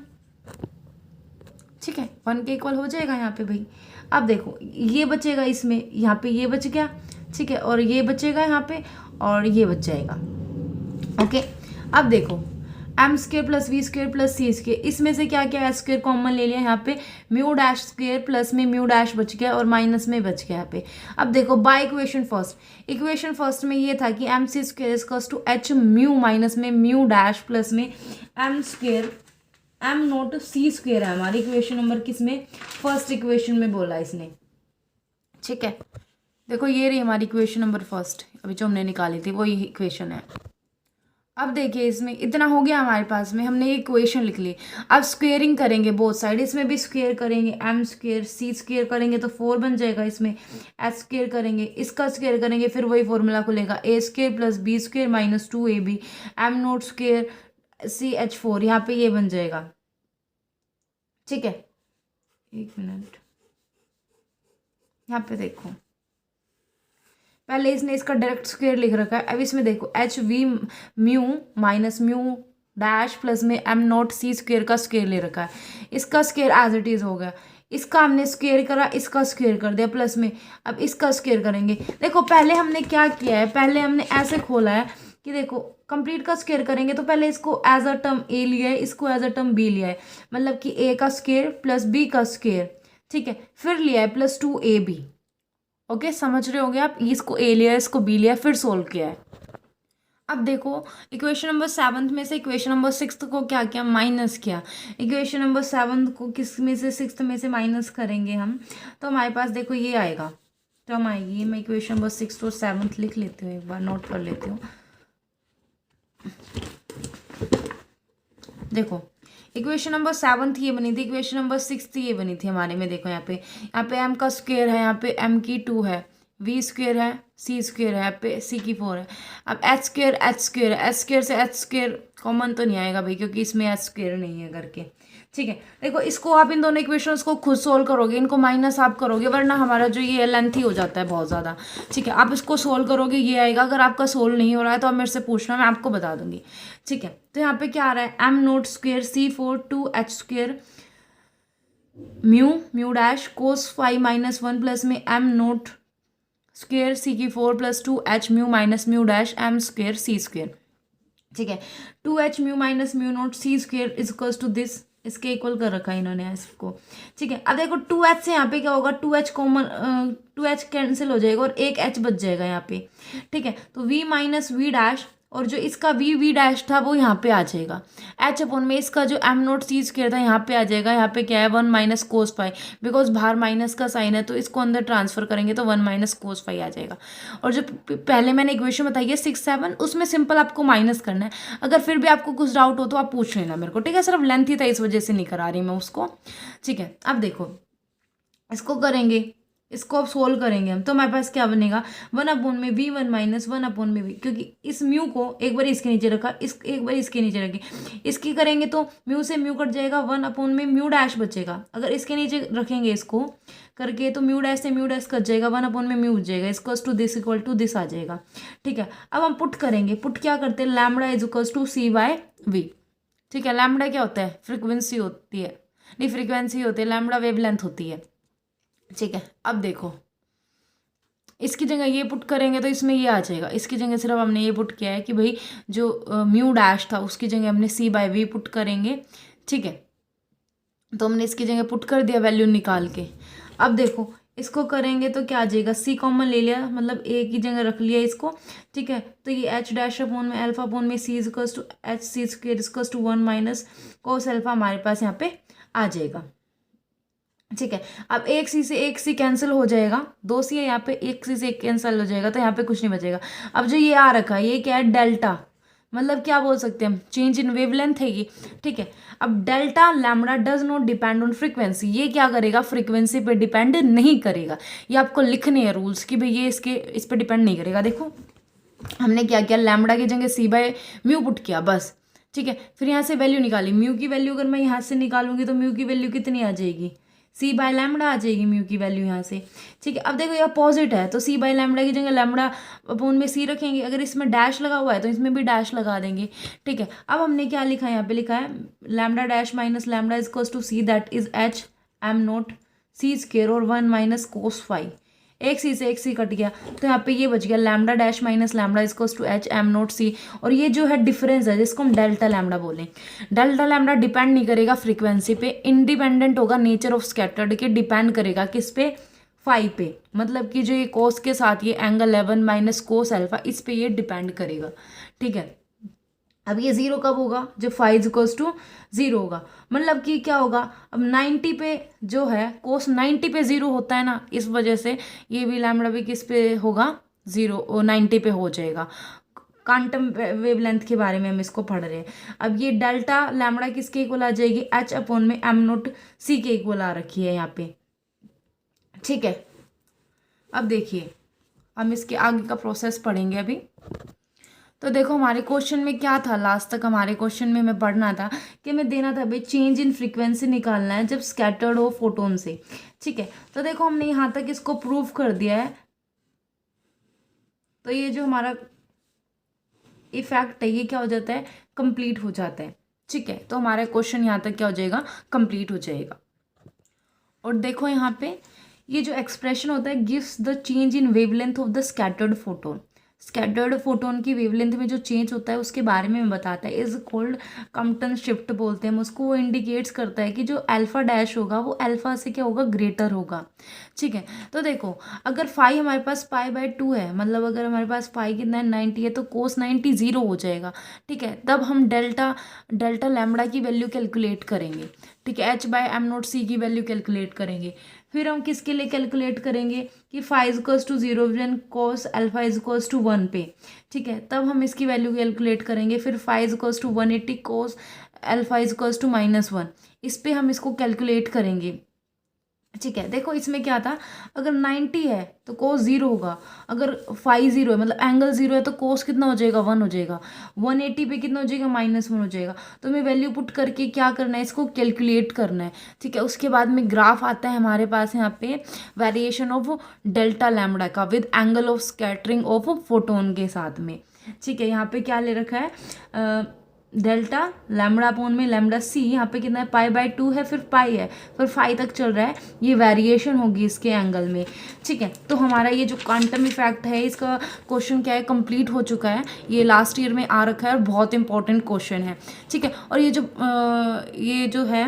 ठीक है, 1 के इक्वल हो जाएगा यहाँ पे भाई। अब देखो ये बचेगा इसमें, यहाँ पे ये बच गया। ठीक है, और ये बचेगा यहाँ पे और ये बच जाएगा। ओके, अब देखो M square plus V square plus C square, इसमें से क्या क्या एस स्क्वेयर कॉमन ले लिया यहाँ पे, म्यू डैश स्क्वेयर प्लस में म्यू डैश बच गया और माइनस में बच गया यहाँ पे। अब देखो बाय इक्वेशन फर्स्ट में ये था कि M C square equals to H mu minus में म्यू डैश प्लस में एम स्क्वेयर एम नोट सी स्क्वेयर है हमारी इक्वेशन नंबर किसमें, फर्स्ट इक्वेशन में बोला इसने। ठीक है, देखो ये रही हमारी इक्वेशन नंबर फर्स्ट, अभी जो हमने निकाली थी वही इक्वेशन है। अब देखिए इसमें इतना हो गया हमारे पास में, हमने ये इक्वेशन लिख ली। अब स्क्वेयरिंग करेंगे बोथ साइड, इसमें भी स्क्वेयर करेंगे, एम स्क्वेयर सी स्क्वेयर करेंगे तो 4 बन जाएगा, इसमें एच स्क्वेयर करेंगे, इसका स्क्वेयर करेंगे, फिर वही फॉर्मूला खुलेगा a square plus B square minus 2ab m nought square CH4, यहाँ पे ये बन जाएगा। ठीक है, एक मिनट, यहाँ पे देखो पहले इसने इसका डायरेक्ट स्क्वायर लिख रखा है। अब इसमें देखो H we mu minus mu dash plus में एम नॉट सी स्क्वायर का स्क्वायर ले रखा है, इसका स्क्वायर एज इट इज हो गया, इसका हमने स्क्वायर करा, इसका स्क्वायर कर दिया प्लस में, अब इसका स्क्वायर करेंगे। देखो पहले हमने क्या किया है, पहले हमने ऐसे खोला है कि देखो कंप्लीट का स्क्वायर करेंगे तो पहले इसको एज अ टर्म ए लिया है, इसको एज अ टर्म बी लिया है, मतलब कि ए का स्क्वायर प्लस बी का स्क्वायर। ठीक है, फिर लिया है प्लस 2ab। ओके, समझ रहे होंगे आप, इसको ए लिया इसको बी लिया फिर सोल्व किया है। अब देखो इक्वेशन नंबर 7 में से इक्वेशन नंबर 6 को क्या किया, माइनस किया। इक्वेशन नंबर 7 को किस में से 6 में से माइनस करेंगे हम, तो हमारे पास देखो ये आएगा, टर्म आएगी। मैं इक्वेशन नंबर 6 और 7 लिख लेती हूँ, एक बार नोट कर लेती हूँ। देखो इक्वेशन नंबर 7 ये बनी थी, इक्वेशन नंबर 6 ये बनी थी हमारे में। देखो यहाँ पे एम का स्क्वायर है, यहाँ पे एम की 2 है, वी स्क्वायर है, सी स्क्वायर है, यहाँ पे सी की 4 है। अब एच स्क्वायर है, एच स्क्वायर से एच स्क्वायर कॉमन तो नहीं आएगा भाई, क्योंकि इसमें एच स्क्वायर नहीं है करके। ठीक है, देखो इसको आप इन दोनों इक्वेशंस को खुद सोल्व करोगे, इनको माइनस आप करोगे, वरना हमारा जो ये लेंथी हो जाता है बहुत ज़्यादा। ठीक है, आप इसको सोल्व करोगे ये आएगा, अगर आपका सोल्व नहीं हो रहा है तो आप मेरे से पूछना, मैं आपको बता दूंगी। ठीक है, तो यहाँ पे क्या आ रहा है, m nought square C4 2h square mu dash cos 5 minus 1 plus में एम नोट स्क्वेयर सी की 4 plus 2h mu minus mu dash m square सी स्क्वेयर। ठीक है, 2h mu minus mu nought C square is equals to this, इसके equal कर रखा है इन्होंने इसको। ठीक है, अब देखो 2h से यहाँ पे क्या होगा, 2h कॉमन 2h कैंसिल हो जाएगा और एक h बच जाएगा यहाँ पे। ठीक है, तो v माइनस वी डैश और जो इसका वी डैश था वो यहाँ पे आ जाएगा, h अपॉन में इसका जो एम नोट सी स्क्वायर था यहाँ पे आ जाएगा। यहाँ पे क्या है 1 माइनस कोस पाई, बिकॉज बाहर माइनस का साइन है तो इसको अंदर ट्रांसफर करेंगे तो 1 माइनस कोस पाई आ जाएगा। और जो पहले मैंने इक्वेशन बताई है 6 7, उसमें सिंपल आपको माइनस करना है। अगर फिर भी आपको कुछ डाउट हो तो आप पूछ लेना मेरे को। ठीक है, सिर्फ लेंथ ही था इस वजह से नहीं करा रही मैं उसको। ठीक है, अब देखो इसको करेंगे, इसको अब सोल्व करेंगे हम, तो हमारे पास क्या बनेगा, 1 अपॉन में v1 माइनस 1 अपॉन में v, क्योंकि इस म्यू को एक बार इसके नीचे रखा, एक बार इसके नीचे रखी, इसकी करेंगे तो म्यू से म्यू कट जाएगा, 1 अपॉन में म्यू डैश बचेगा। अगर इसके नीचे रखेंगे इसको करके तो म्यू डैश से म्यू डैश कट जाएगा, 1 अपॉन में म्यू बच जाएगा, equals to this equal to this आ जाएगा। ठीक है, अब हम पुट करेंगे, पुट क्या करते हैं, lambda is equals to c/v। ठीक है, लैम्बडा क्या होता है, फ्रिक्वेंसी होती है, नहीं फ्रिक्वेंसी होती है, लैम्बडा वेवलेंथ होती है। ठीक है, अब देखो इसकी जगह ये पुट करेंगे तो इसमें ये आ जाएगा, इसकी जगह सिर्फ हमने ये पुट किया है कि भाई जो म्यू डैश था उसकी जगह हमने c/v पुट करेंगे। ठीक है, तो हमने इसकी जगह पुट कर दिया वैल्यू निकाल के। अब देखो इसको करेंगे तो क्या आ जाएगा, सी कॉमन ले लिया, मतलब ए की जगह रख लिया इसको, ठीक है। तो ये एच डैश अपॉन में अल्फा अपॉन में c equals to h c square equals to 1 minus cos alpha हमारे पास यहाँ पे आ जाएगा, ठीक है। अब एक सी से एक सी कैंसिल हो जाएगा, दो सी है यहाँ पे, एक सी से एक कैंसिल हो जाएगा, तो यहाँ पे कुछ नहीं बचेगा। अब जो ये आ रखा है ये क्या है, डेल्टा, मतलब क्या बोल सकते हैं हम, चेंज इन वेवलेंथ है ये, ठीक है। अब delta lambda does not depend on frequency, ये क्या करेगा, फ्रीक्वेंसी पे डिपेंड नहीं करेगा। ये आपको लिखने हैं रूल्स कि भाई ये इस पे डिपेंड नहीं करेगा। देखो हमने क्या किया, लैम्बडा की जगह सी बाय म्यू पुट किया बस, ठीक है। फिर यहाँ से वैल्यू निकाली, म्यू की वैल्यू अगर मैं यहाँ से निकालूंगी तो म्यू की वैल्यू कितनी आ जाएगी, सी बाय लैम्बडा आ जाएगी म्यू की वैल्यू यहाँ से, ठीक है। अब देखो ये अपोजिट है तो सी बाय लैम्बडा की जगह लैम्बडा अपोन में सी रखेंगे, अगर इसमें डैश लगा हुआ है तो इसमें भी डैश लगा देंगे, ठीक है। अब हमने क्या लिखा है, यहाँ पे लिखा है lambda dash minus lambda is equals to C that is H M note C square और 1 माइनस कोस फाई, एक सी से एक सी कट गया, तो यहाँ पे ये बच गया lambda dash minus lambda is equals to h M note c, और ये जो है डिफरेंस है जिसको हम डेल्टा लैम्बडा बोलें। डेल्टा लैम्बडा डिपेंड नहीं करेगा फ्रीक्वेंसी पे, इंडिपेंडेंट होगा नेचर ऑफ स्कैटर्ड के, डिपेंड करेगा किस पे, फाई पे, मतलब कि जो ये कोस के साथ ये एंगल 11 माइनस कोस अल्फा, इस पे ये डिपेंड करेगा, ठीक है। अब ये जीरो कब होगा, जब फाइव इक्वल्स टू जीरो होगा, मतलब कि क्या होगा, अब 90 पे जो है कोस 90 पे जीरो होता है ना, इस वजह से ये भी लैम्बडा भी किस पे होगा, जीरो 90 पे हो जाएगा। क्वांटम वेवलेंथ के बारे में हम इसको पढ़ रहे हैं। अब ये डेल्टा लैम्बडा किसके इक्वल आ जाएगी, एच अपॉन में एम नोट सी के इक्वल आ रखी है यहाँ पे, ठीक है। अब देखिए हम इसके आगे का प्रोसेस पढ़ेंगे अभी। तो देखो हमारे क्वेश्चन में क्या था, लास्ट तक हमारे क्वेश्चन में हमें पढ़ना था कि हमें देना था भाई चेंज इन फ्रीक्वेंसी निकालना है जब स्कैटर्ड हो फोटोन से, ठीक है। तो देखो हमने यहाँ तक इसको प्रूव कर दिया है, तो ये जो हमारा इफेक्ट है ये क्या हो जाता है, कंप्लीट हो जाता है, ठीक है। तो हमारा क्वेश्चन यहाँ तक क्या हो जाएगा, कंप्लीट हो जाएगा। और देखो यहाँ पे ये जो एक्सप्रेशन होता है gives the change in wavelength of the scattered photon, scattered photon की वेवलेंथ में जो चेंज होता है उसके बारे में बताता है, इज कॉल्ड कम्पटन शिफ्ट बोलते हैं हम उसको। वो इंडिकेट्स करता है कि जो अल्फा डैश होगा वो अल्फा से क्या होगा, ग्रेटर होगा, ठीक है। तो देखो अगर फाई हमारे पास पाई बाय 2 है, मतलब अगर हमारे पास पाई कितना है 90 है, तो कोस 90 जीरो हो जाएगा, ठीक है। तब हम डेल्टा लैम्बडा की वैल्यू कैलकुलेट करेंगे, ठीक है, एच बाय एम नोट सी की वैल्यू कैलकुलेट करेंगे। फिर हम किसके लिए कैलकुलेट करेंगे कि five equals to zero then cos alpha is equals to 1 पे, ठीक है। तब हम इसकी वैल्यू कैलकुलेट करेंगे, फिर five equals to 180 cos alpha is equals to -1, इस पे हम इसको कैलकुलेट करेंगे, ठीक है। देखो इसमें क्या था, अगर 90 है तो कोस जीरो होगा, अगर फाइव जीरो है मतलब एंगल जीरो है तो कोस कितना हो जाएगा, 1 हो जाएगा, 180 पे कितना हो जाएगा, -1 हो जाएगा। तो हमें वैल्यू पुट करके क्या करना है, इसको कैलकुलेट करना है, ठीक है। उसके बाद में ग्राफ आता है हमारे पास यहाँ पे वेरिएशन ऑफ डेल्टा लैम्बडा का with angle of scattering of photon के साथ में, ठीक है। यहाँ पे क्या ले रखा है, डेल्टा लैम्बडा अपॉन में लैम्बडा सी, यहाँ पे कितना है पाई बाय 2 है, फिर पाई है, फिर फाई तक चल रहा है, ये वेरिएशन होगी इसके एंगल में, ठीक है। तो हमारा ये जो क्वांटम इफेक्ट है इसका क्वेश्चन क्या है, कंप्लीट हो चुका है, ये लास्ट ईयर में आ रखा है और बहुत इंपॉर्टेंट क्वेश्चन है, ठीक है। और ये जो है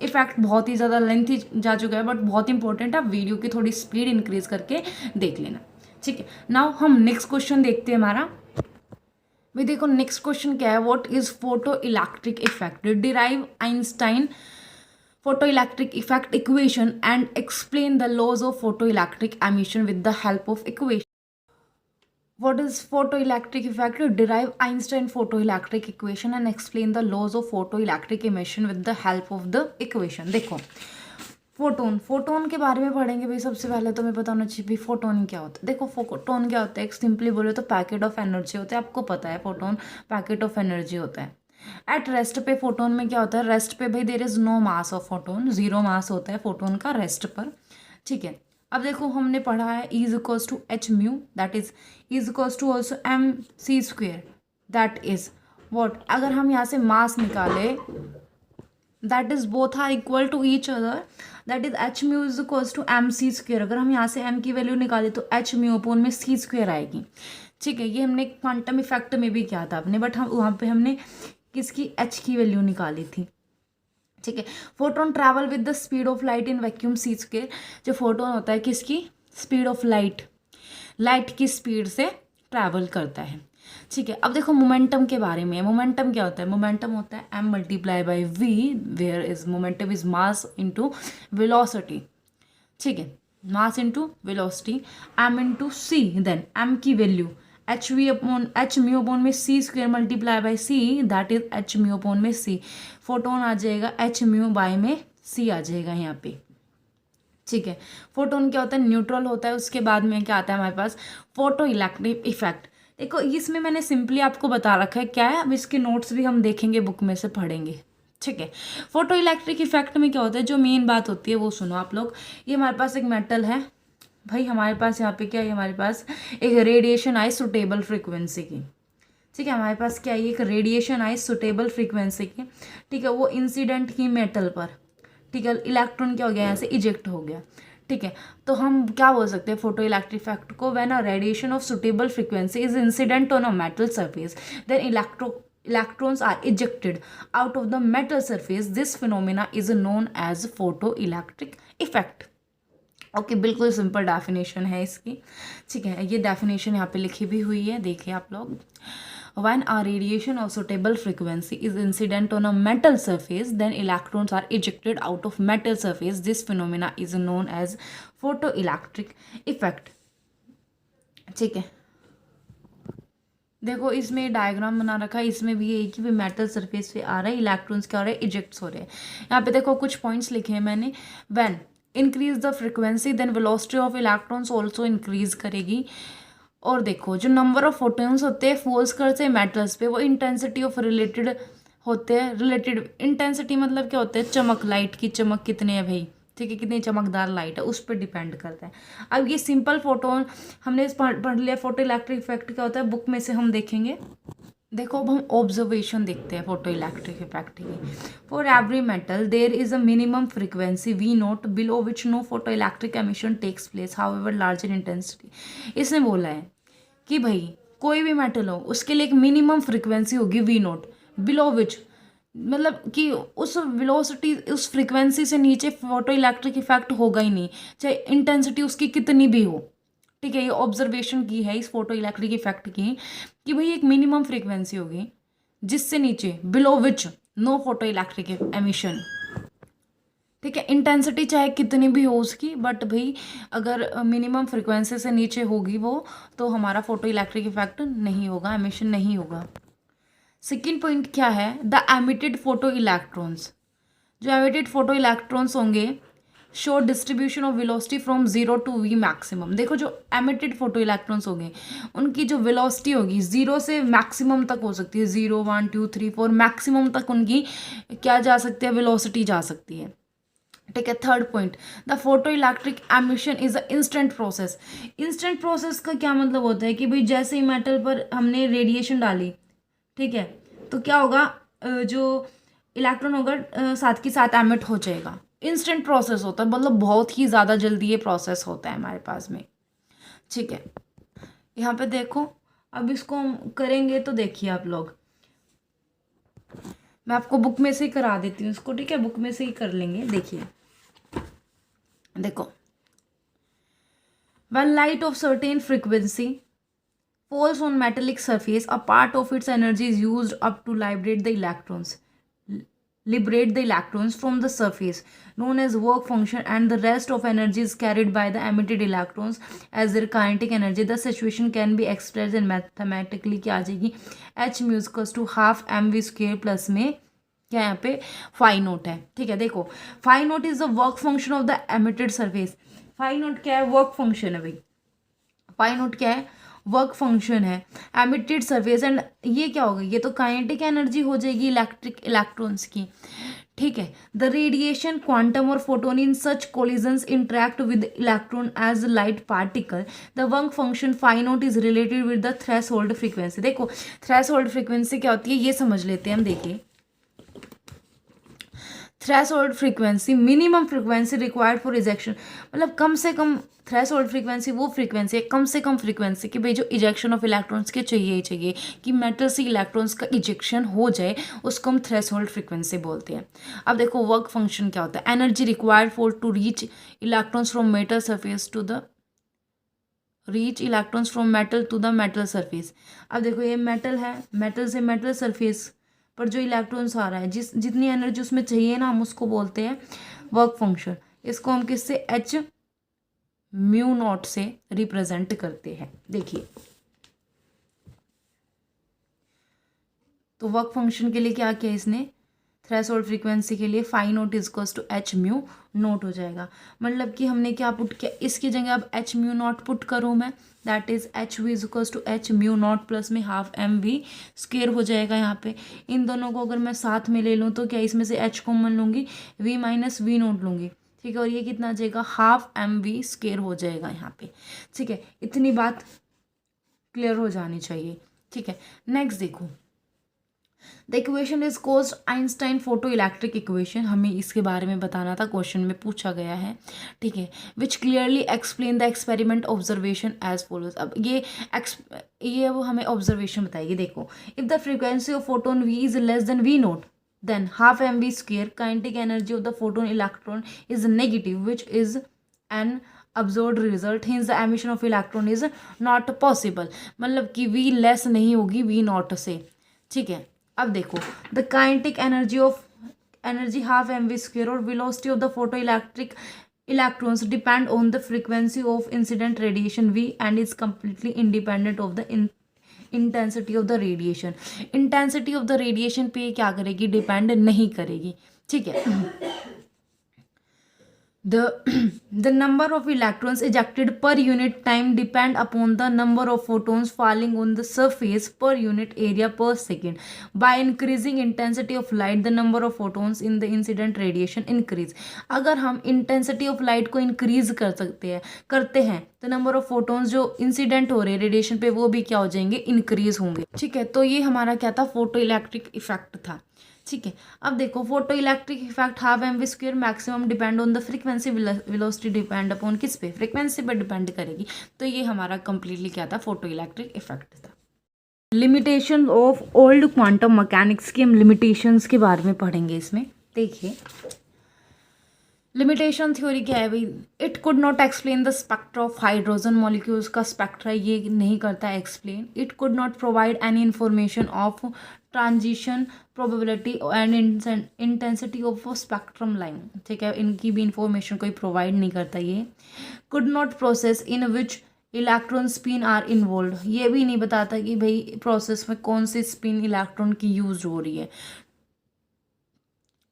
इफेक्ट बहुत ही ज़्यादा लेंथी जा चुका है बट बहुत इंपॉर्टेंट है, आप वीडियो की थोड़ी स्पीड इंक्रीज करके देख लेना, ठीक है। नाउ हम नेक्स्ट क्वेश्चन देखते हैं हमारा। भाई देखो नेक्स्ट क्वेश्चन क्या है, what is photoelectric effect, derive Einstein photoelectric effect equation and explain the laws of photoelectric emission with the help of equation. What is photoelectric effect? Derive Einstein photoelectric equation and explain the laws of photoelectric emission with the help of the equation। देखो photon के बारे में पढ़ेंगे भाई। सबसे पहले तो हमें पता होना चाहिए भाई फोटोन क्या होता है। देखो फोटोन क्या होता है, एक सिंपली बोले तो पैकेट ऑफ एनर्जी होता है, आपको पता है फोटोन पैकेट ऑफ एनर्जी होता है। एट रेस्ट पे फोटोन में क्या होता है, रेस्ट पे भाई there is no mass of photon, zero mass होता है फोटोन का रेस्ट पर, ठीक है। अब देखो हमने पढ़ा है is equals to H mu, that is equals to also M C square, that is what, अगर हम यहाँ से मास निकाले that is both are equal to each other, that is H mu is equals to M C square. अगर हम यहाँ से M की वैल्यू निकाले तो एच म्यू अपोन में सी स्क्वेयर आएगी, ठीक है। ये हमने क्वांटम इफेक्ट में भी किया था अपने, बट हम वहाँ पे हमने किसकी एच की वैल्यू निकाली थी, ठीक है। Photon travel with the speed of light in vacuum C square. जो फोटोन होता है किसकी स्पीड ऑफ लाइट की स्पीड से ट्रैवल करता है। ठीक है। अब देखो मोमेंटम के बारे में। मोमेंटम क्या होता है? मोमेंटम होता है m multiply by v, where is momentum is mass into velocity. ठीक है, mass into velocity, m into c, then m की वैल्यू एच म्यू अपॉन में सी square multiply by c, that is H mu upon में c. Photon आ जाएगा H mu by में C आ जाएगा यहाँ पे। ठीक है। फोटोन क्या होता है? न्यूट्रल होता है। उसके बाद में क्या आता है हमारे पास? Photo electric effect. देखो इसमें मैंने सिंपली आपको बता रखा है क्या है, अब इसके नोट्स भी हम देखेंगे, बुक में से पढ़ेंगे। ठीक है। फोटो इलेक्ट्रिक इफेक्ट में क्या होता है? जो मेन बात होती है वो सुनो आप लोग। ये हमारे पास एक मेटल है भाई, हमारे पास यहाँ पे क्या है? हमारे पास एक रेडिएशन आई सुटेबल फ्रिक्वेंसी की। ठीक है, हमारे पास क्या है? एक रेडिएशन आई सुटेबल फ्रिक्वेंसी की। ठीक है, वो इंसिडेंट की मेटल पर। ठीक है, इलेक्ट्रॉन क्या हो गया? यहाँ से इजेक्ट हो गया। ठीक है, तो हम क्या बोल सकते हैं फोटो इलेक्ट्रिक इफेक्ट को? When a radiation of suitable frequency is incident on a metal surface then electrons are ejected out of the metal surface. This phenomena is known as photoelectric effect. Okay, बिल्कुल simple definition है इसकी। ठीक है, ये definition यहाँ पे लिखी भी हुई है, देखिए आप लोग। When a radiation of suitable frequency is incident on a metal surface, then electrons are ejected out of metal surface. This phenomena is known as photoelectric effect. ठीक है, देखो इसमें डायग्राम बना रखा है, इसमें भी यही कि भी मेटल सरफेस पे आ रहा है, इलेक्ट्रॉन्स क्या हो रहा है? इजेक्ट्स हो रहे हैं। यहाँ पे देखो कुछ पॉइंट्स लिखे हैं मैंने। When increase the frequency then velocity of electrons also increase करेगी। और देखो जो नंबर ऑफ फोटोन्स होते हैं फोल्स करते हैं मेटल्स पे, वो इंटेंसिटी ऑफ रिलेटेड होते हैं। रिलेटेड इंटेंसिटी मतलब क्या होता है? चमक, लाइट की चमक कितने है भाई। ठीक है, कितनी चमकदार लाइट है उस पर डिपेंड करता है। अब ये सिंपल फोटोन हमने पढ़ लिया। फोटो इलेक्ट्रिक इफेक्ट क्या होता है बुक में से हम देखेंगे। देखो अब हम ऑब्जर्वेशन देखते हैं फोटो इलेक्ट्रिक इफेक्ट की। For every metal there is a minimum frequency v naught below which no photoelectric emission takes place however larger intensity. इसने बोला है कि भाई कोई भी मेटल हो उसके लिए एक मिनिमम फ्रीक्वेंसी होगी वी नोट, बिलो विच मतलब कि उस वेलोसिटी उस फ्रीक्वेंसी से नीचे फोटो इलेक्ट्रिक इफेक्ट होगा ही नहीं, चाहे इंटेंसिटी उसकी कितनी भी हो। ठीक है, ये ऑब्जर्वेशन की है इस फोटो इलेक्ट्रिक इफेक्ट की कि भाई एक मिनिमम फ्रीक्वेंसी होगी जिससे नीचे below which no photoelectric emission. ठीक है, इंटेंसिटी चाहे कितनी भी हो उसकी, बट भाई अगर मिनिमम फ्रीक्वेंसी से नीचे होगी वो, तो हमारा फोटो इलेक्ट्रिक इफेक्ट नहीं होगा, एमिशन नहीं होगा। सेकेंड पॉइंट क्या है? The emitted photoelectrons. जो एमिटेड फोटो इलेक्ट्रॉन्स होंगे show distribution of velocity from 0 to v maximum. देखो जो एमिटेड फोटो इलेक्ट्रॉन्स होंगे उनकी जो वेलोसिटी होगी 0 से मैक्सिमम तक हो सकती है। 0 1 2 3 4 मैक्सिमम तक उनकी क्या जा सकती है? वेलोसिटी जा सकती है। ठीक है, third point, the photoelectric emission is a instant process. Instant process का क्या मतलब होता है कि भाई जैसे ही मेटल पर हमने रेडिएशन डाली, ठीक है, तो क्या होगा? जो इलेक्ट्रॉन होगा साथ के साथ एमिट हो जाएगा। इंस्टेंट प्रोसेस होता है, मतलब बहुत ही ज़्यादा जल्दी ये प्रोसेस होता है हमारे पास में। ठीक है, यहाँ पे देखो अब इसको हम करेंगे तो देखिए आप लोग, मैं आपको बुक में से ही करा देती हूँ इसको। ठीक है, बुक में से ही कर लेंगे। देखिए देखो, when light of certain frequency falls on metallic surface, a part of its energy is used up to liberate the electrons from the surface, known as work function, and the rest of energy is carried by the emitted electrons as their kinetic energy. The situation can be expressed in mathematically क्या आ जाएगी? h mu is equals to half mv square plus में क्या यहाँ पे phi note है। ठीक है, देखो phi naught is the work function of the emitted surface. Phi naught क्या है? वर्क फंक्शन है भाई। फाई नोट क्या है? वर्क फंक्शन है एमिटेड सरफेस। एंड ये क्या होगा? ये तो काइनेटिक एनर्जी हो जाएगी इलेक्ट्रिक इलेक्ट्रॉन्स की। ठीक है, द रेडिएशन क्वांटम और photon in such collisions interact with electron as light particle. The work function phi naught is related with the threshold frequency. देखो थ्रेशोल्ड फ्रीक्वेंसी क्या होती है ये समझ लेते हैं हम। देखिए threshold frequency, minimum frequency required for rejection, मतलब कम से कम थ्रेशोल्ड फ्रीक्वेंसी वो फ्रीक्वेंसी है, कम से कम फ्रीक्वेंसी कि भाई जो इजेक्शन ऑफ इलेक्ट्रॉन्स के चाहिए ही चाहिए, कि मेटल से इलेक्ट्रॉन्स का इजेक्शन हो जाए, उसको हम थ्रेशोल्ड फ्रीक्वेंसी बोलते हैं। अब देखो वर्क फंक्शन क्या होता है, energy required for to reach electrons from metal surface to the reach electrons from metal to the metal surface. अब देखो ये मेटल है, मेटल से मेटल सरफेस पर जो इलेक्ट्रॉन्स आ रहा है, जितनी एनर्जी उसमें चाहिए ना, हम उसको बोलते हैं वर्क फंक्शन। इसको हम किससे, एच म्यू नॉट से रिप्रेजेंट करते हैं। देखिए तो वर्क फंक्शन के लिए क्या किया इसने, थ्रेशोल्ड फ्रीक्वेंसी के लिए phi naught is equals to H mu naught हो जाएगा। मतलब कि हमने क्या पुट किया, इसकी जगह अब एच म्यू नॉट पुट करूँ मैं, that is H v is equals to H mu naught plus में हाफ एम वी स्क्वेयर हो जाएगा। यहाँ पे इन दोनों को अगर मैं साथ में ले लूँ तो क्या, इसमें से एच कॉमन लूँगी, वी माइनस वी नोट लूँगी, ठीक है, और ये कितना आ जाएगा, हाफ एम वी स्क्वेयर हो जाएगा यहाँ पे। ठीक है, इतनी बात क्लियर हो जानी चाहिए। ठीक है, नेक्स्ट देखो, the equation is called Einstein photo electric equation. हमें इसके बारे में बताना था, क्वेश्चन में पूछा गया है। ठीक है, which clearly explain the experiment observation as follows. अब ये अब हमें ऑब्जर्वेशन बताएगी। देखो, if the frequency of photon v is less than v naught, then half mv square kinetic energy of the photon electron is negative, which is an absorbed result, hence the emission of electron is not possible। मतलब कि v less नहीं होगी v not से। ठीक है, अब देखो, the kinetic energy half M we square और velocity of the photoelectric electrons depend on the frequency of incident radiation v and is completely independent of the intensity of the radiation. Intensity of the radiation पे क्या करेगी, depend नहीं करेगी। ठीक है, the number of electrons ejected per unit time depend upon the number of photons falling on the surface per unit area per second। by increasing intensity of light the number of photons in the incident radiation increase। अगर हम intensity of light को increase करते हैं तो number of photons जो incident हो रहे हैं रेडिएशन पे वो भी क्या हो जाएंगे, इंक्रीज होंगे। ठीक है, तो ये हमारा क्या था, फोटो इलेक्ट्रिक इफेक्ट था। ठीक है, अब देखो, photoelectric effect half M we square maximum depend on the frequency, velocity depend upon किस पे, फ्रीक्वेंसी पे डिपेंड करेगी। तो ये हमारा कंप्लीटली क्या था, फोटो इलेक्ट्रिक इफेक्ट था। Limitation of old quantum mechanics की हम लिमिटेशंस के बारे में पढ़ेंगे इसमें। देखिए, लिमिटेशन थ्योरी क्या है भाई, it could not explain the spectra of hydrogen molecules का स्पेक्ट्रा ये नहीं करता है explain. It could not provide any information of transition probability and intensity of spectrum line. ठीक है, इनकी भी इंफॉर्मेशन कोई प्रोवाइड नहीं करता ये। Could not process in which electron spin are involve, ये भी नहीं बताता कि भाई प्रोसेस में कौन सी स्पिन इलेक्ट्रॉन की यूज हो रही है।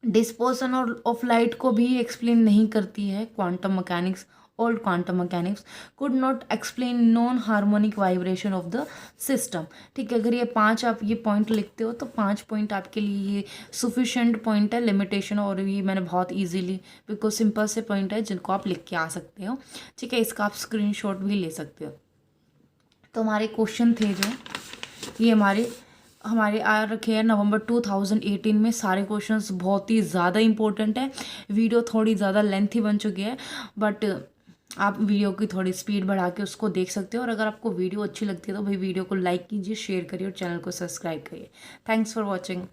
डिस्पर्सन ऑफ लाइट को भी एक्सप्लेन नहीं करती है quantum mechanics, old quantum mechanics. Could not explain non harmonic vibration of the system. ठीक है, अगर ये 5 आप ये पॉइंट लिखते हो तो 5 पॉइंट आपके लिए ये सुफिशेंट पॉइंट है लिमिटेशन, और ये मैंने बहुत इजीली, बिल्कुल सिंपल से पॉइंट है जिनको आप लिख के आ सकते हो। ठीक है, इसका आप स्क्रीनशॉट भी ले सकते हो। तो हमारे क्वेश्चन थे जो ये हमारे आ रखे हैं नवंबर 2018 में। सारे क्वेश्चंस बहुत ही ज़्यादा इंपॉर्टेंट है। वीडियो थोड़ी ज़्यादा लेंथी बन चुकी है, बट आप वीडियो की थोड़ी स्पीड बढ़ा के उसको देख सकते हो। और अगर आपको वीडियो अच्छी लगती है तो भाई वीडियो को लाइक कीजिए, शेयर करिए और चैनल को सब्सक्राइब करिए। Thanks for watching.